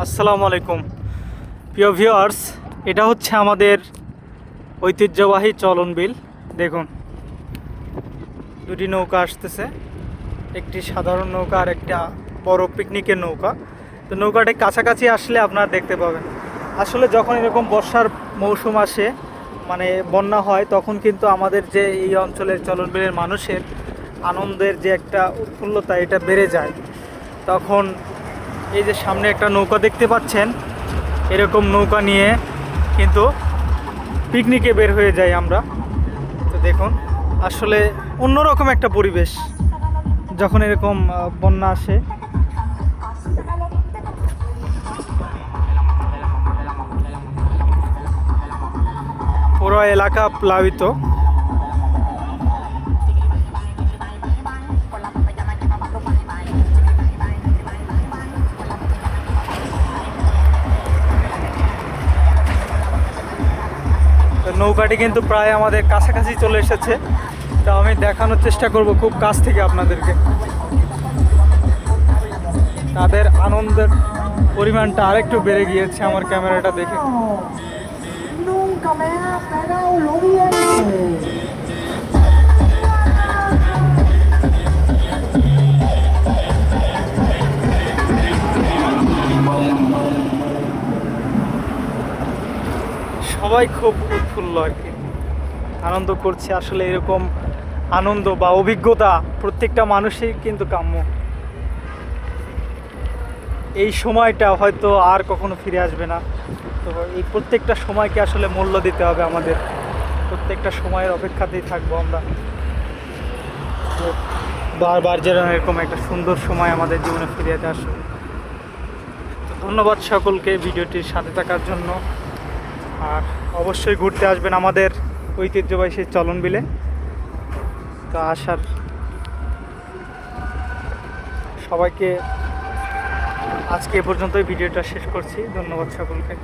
আসসালামু আলাইকুম প্রিয় ভিউয়ার্স, এটা হচ্ছে আমাদের ঐতিহ্যবাহী চলন বিল। দেখুন, দুটি নৌকা আসতেছে, একটি সাধারণ নৌকা আর একটা বড় পিকনিকের নৌকা। তো নৌকাটি কাছাকাছি আসলে আপনারা দেখতে পাবেন। আসলে যখন এরকম বর্ষার মৌসুম আসে, মানে বন্যা হয়, তখন কিন্তু আমাদের যে এই অঞ্চলের চলন বিলের মানুষের আনন্দের যে একটা উৎফুল্লতা, এটা বেড়ে যায়। তখন এই যে সামনে একটা নৌকা দেখতে পাচ্ছেন, এরকম নৌকা নিয়ে কিন্তু পিকনিকে বের হয়ে যাই আমরা। তো দেখুন, আসলে অন্যরকম একটা পরিবেশ যখন এরকম বন্যা আসে। পুরো এলাকা প্লাবিত। নৌকাটি কিন্তু প্রায় আমাদের কাছাকাছি চলে এসেছে। তো আমি দেখানোর চেষ্টা করব খুব কাছ থেকে আপনাদেরকে। তাদের আনন্দের পরিমাণটা আরেকটু বেড়ে গিয়েছে আমার ক্যামেরাটা দেখে। সবাই খুব উৎফুল্ল আর কি, আনন্দ করছে। আসলে এরকম আনন্দ বা অভিজ্ঞতা প্রত্যেকটা মানুষই কিন্তু কাম্য। এই সময়টা হয়তো আর কখনো ফিরে আসবে না। তো এই প্রত্যেকটা সময়কে আসলে মূল্য দিতে হবে আমাদের। প্রত্যেকটা সময়ের অপেক্ষাতেই থাকবো আমরা, বারবার যেন এরকম একটা সুন্দর সময় আমাদের জীবনে ফিরে আসবে। তো ধন্যবাদ সকলকে ভিডিওটির সাথে থাকার জন্য। আর অবশ্যই ঘুরতে আসবেন আমাদের ঐতিহ্যবাহী সেই চলন বিলে। তো আসার সবাইকে আজকে এ পর্যন্তই ভিডিওটা শেষ করছি। ধন্যবাদ সকলকে।